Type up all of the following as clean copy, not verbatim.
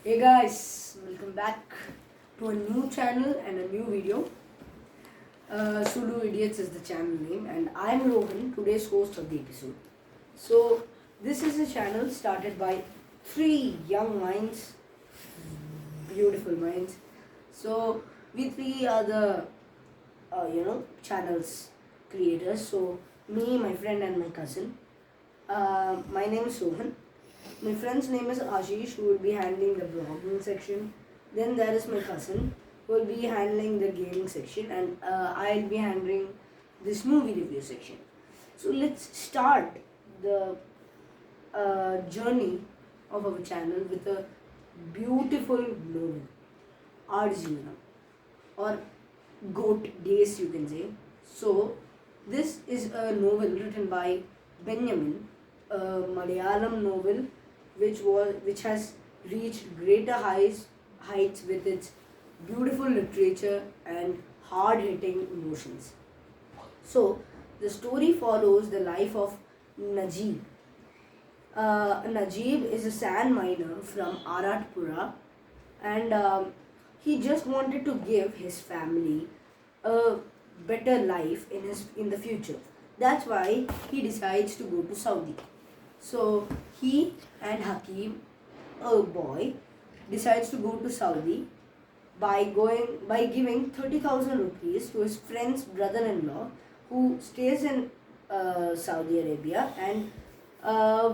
Hey guys, welcome back to a new channel and a new video. Sulu Idiots is the channel name, and I'm Rohan, today's host of the episode. So, this is a channel started by three young minds, beautiful minds. So, we three are the channels creators. So, me, my friend, and my cousin. My name is Sohan. My friend's name is Ashish, who will be handling the blogging section. Then there is my cousin, who will be handling the gaming section, and I'll be handling this movie review section. So let's start the journey of our channel with a beautiful novel, Arjuna, or Goat Days, you can say. So this is a novel written by Benjamin, a Malayalam novel which has reached greater heights with its beautiful literature and hard-hitting emotions. So the story follows the life of Najib. Najib is a sand miner from Aratpura, and he just wanted to give his family a better life in the future. That's why he decides to go to Saudi. So he and Hakim, a boy, decides to go to Saudi by giving 30,000 rupees to his friend's brother-in-law, who stays in Saudi Arabia and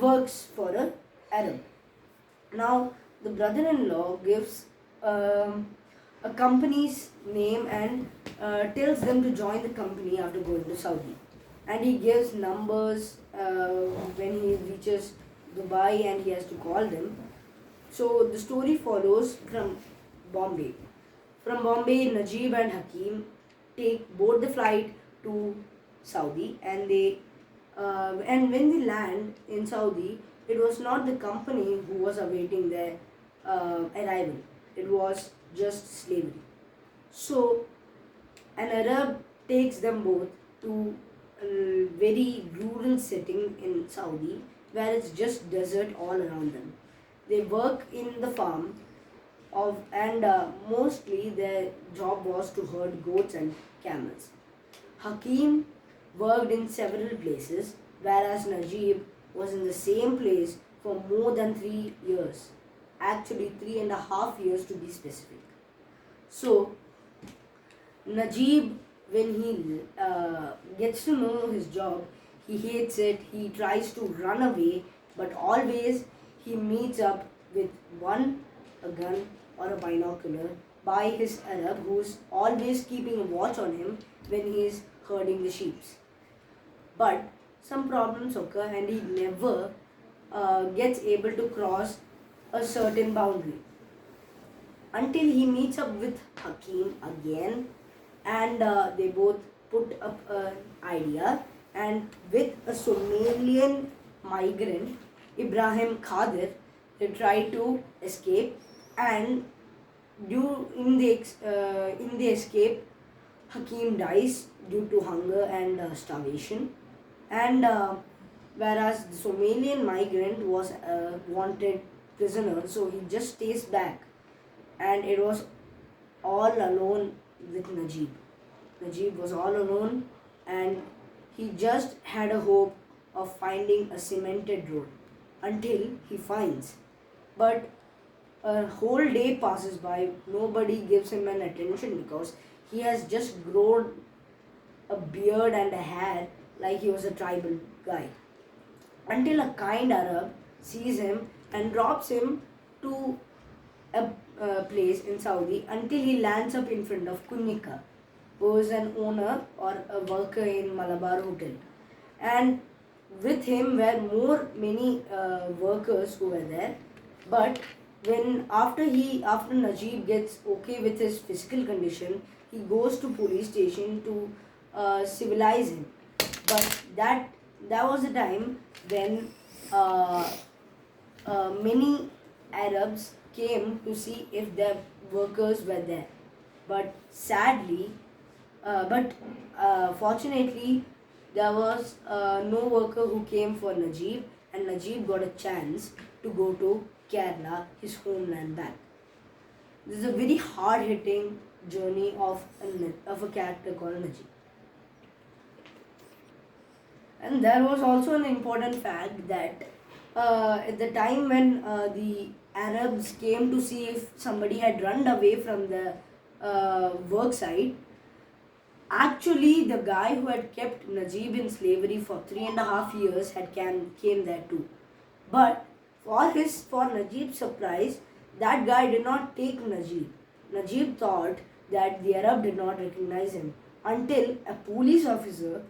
works for an Arab. Now the brother-in-law gives a company's name and tells them to join the company after going to Saudi. And he gives numbers when he reaches Dubai and he has to call them. So the story follows from Bombay. From Bombay, Najib and Hakim take board the flight to Saudi, and when they land in Saudi, it was not the company who was awaiting their arrival. It was just slavery. So an Arab takes them both to a very rural setting in Saudi where it's just desert all around them. They work in the farm and mostly their job was to herd goats and camels. Hakim worked in several places, whereas Najib was in the same place for more than 3 years. Actually, 3.5 years to be specific. So, Najib, when he gets to know his job, he hates it, he tries to run away, but always he meets up with a gun or a binocular by his Arab, who's always keeping a watch on him when he is herding the sheep. But some problems occur and he never gets able to cross a certain boundary until he meets up with Hakim again, and they both put up an idea, and with a Somalian migrant, Ibrahim Khadir, they try to escape, and in the escape, Hakim dies due to hunger and starvation, and whereas the Somalian migrant was a wanted prisoner, so he just stays back, and it was all alone with Najib. Najib was all alone, and he just had a hope of finding a cemented road until he finds. But a whole day passes by, nobody gives him an attention because he has just grown a beard and a hair like he was a tribal guy. Until a kind Arab sees him and drops him to a place in Saudi until he lands up in front of Kunika, who is an owner or a worker in Malabar Hotel. And with him were many workers who were there. But when after Najib gets okay with his physical condition, he goes to police station to civilize him. But that was the time when many Arabs came to see if their workers were there. But sadly, fortunately, there was no worker who came for Najib, and Najib got a chance to go to Kerala, his homeland, back. This is a very hard-hitting journey of a character called Najib. And there was also an important fact that at the time when the Arabs came to see if somebody had run away from the work site, actually the guy who had kept Najib in slavery for 3.5 years came there too. But for Najib's surprise, that guy did not take Najib. Najib thought that the Arab did not recognize him until a police officer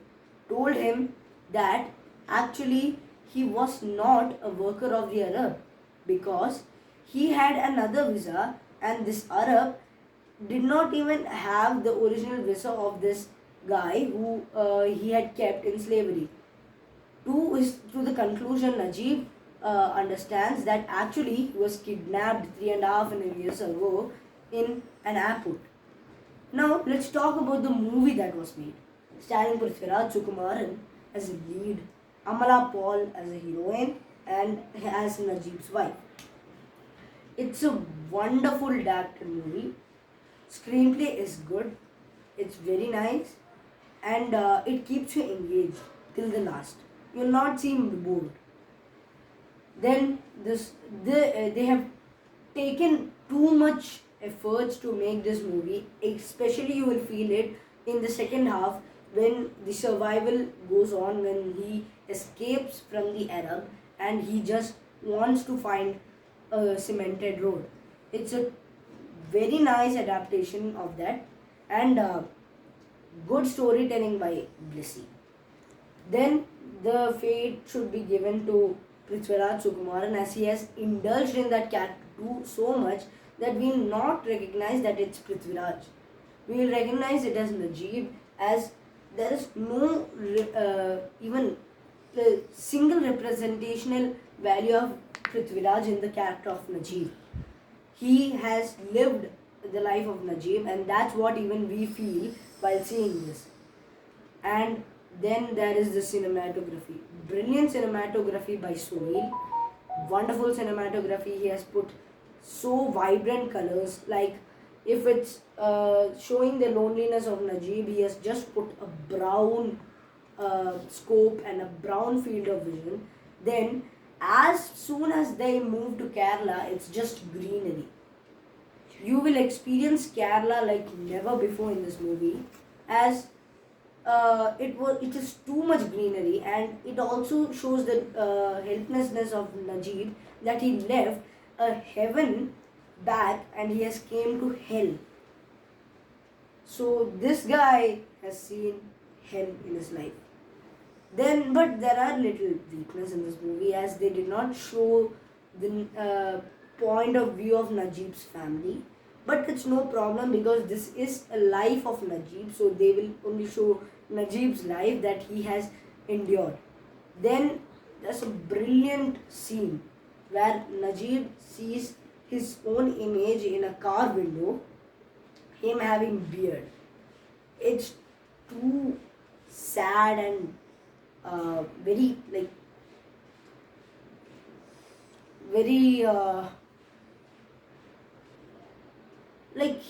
told him that actually he was not a worker of the Arab because he had another visa, and this Arab did not even have the original visa of this guy who he had kept in slavery. To the conclusion, Najib understands that actually he was kidnapped 3.5 years ago in an airport. Now let's talk about the movie that was made, starring Prithviraj Sukumaran as a lead, Amala Paul as a heroine, and as Najib's wife. It's a wonderful directed movie. Screenplay is good. It's very nice, and it keeps you engaged till the last. You'll not seem bored. Then they have taken too much efforts to make this movie. Especially you will feel it in the second half when the survival goes on, when he escapes from the Arab and he just wants to find a cemented road. It's a very nice adaptation of that, and good storytelling by Blissy. Then the fate should be given to Prithviraj Sukumaran, as he has indulged in that character too so much that we will not recognize that it's Prithviraj. We will recognize it as Najib, as there is no even single representational value of Prithviraj in the character of Najib. He has lived the life of Najib, and that's what even we feel while seeing this. And then there is the cinematography. Brilliant cinematography by Sunil. Wonderful cinematography. He has put so vibrant colors. Like if it's showing the loneliness of Najib, he has just put a brown scope and a brown field of vision. Then as soon as they move to Kerala, it's just greenery. You will experience Kerala like never before in this movie, as it is too much greenery, and it also shows the helplessness of Najib, that he left a heaven back and he has came to hell. So this guy has seen hell in his life. But there are little weakness in this movie, as they did not show the point of view of Najib's family. But it's no problem because this is a life of Najib, so they will only show Najib's life that he has endured. Then there's a brilliant scene where Najib sees his own image in a car window, him having beard. It's too sad and very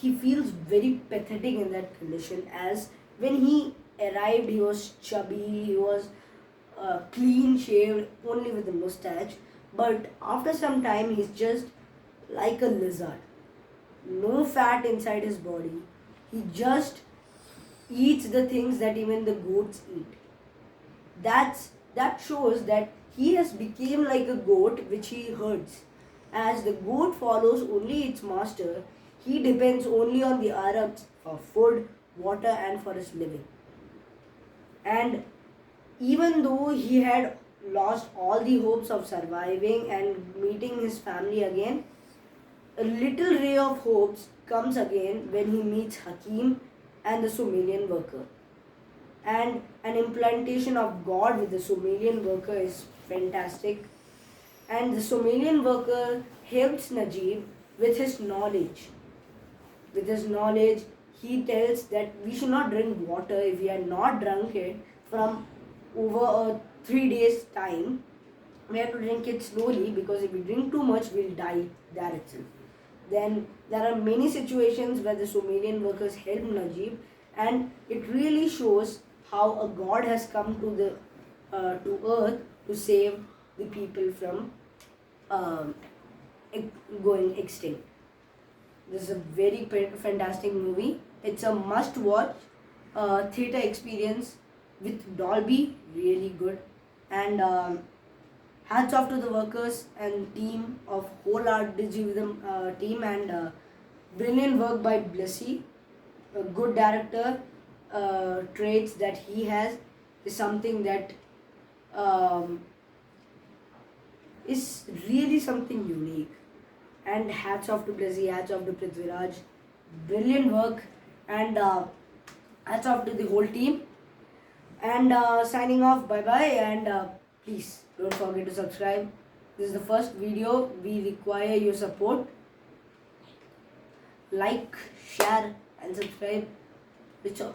he feels very pathetic in that condition, as when he arrived he was chubby, he was clean shaved only with a mustache, but after some time he's just like a lizard. No fat inside his body. He just eats the things that even the goats eat. That shows that he has become like a goat which he herds. As the goat follows only its master, he depends only on the Arabs for food, water, and for his living. And even though he had lost all the hopes of surviving and meeting his family again, a little ray of hopes comes again when he meets Hakim and the Sumerian worker. And an implantation of God with the Sumerian worker is fantastic. And the Sumerian worker helps Najib with his knowledge. With his knowledge, he tells that we should not drink water if we are not drunk it from over a 3 days time. we have to drink it slowly, because if we drink too much, we'll die there itself. Then there are many situations where the Sumerian workers helped Najib, and it really shows how a god has come to earth to save the people from um, going extinct. This is a very fantastic movie. It's a must-watch theater experience with Dolby, really good. And hats off to the workers and team of Whole Art Digivism team, and brilliant work by Blessy. A good director. Traits that he has is something that um, is really something unique. And hats off to Blessy, hats off to Prithviraj. Brilliant work, and hats off to the whole team. And signing off, bye bye, and please don't forget to subscribe. This is the first video, we require your support. Like, share, and subscribe. Richo.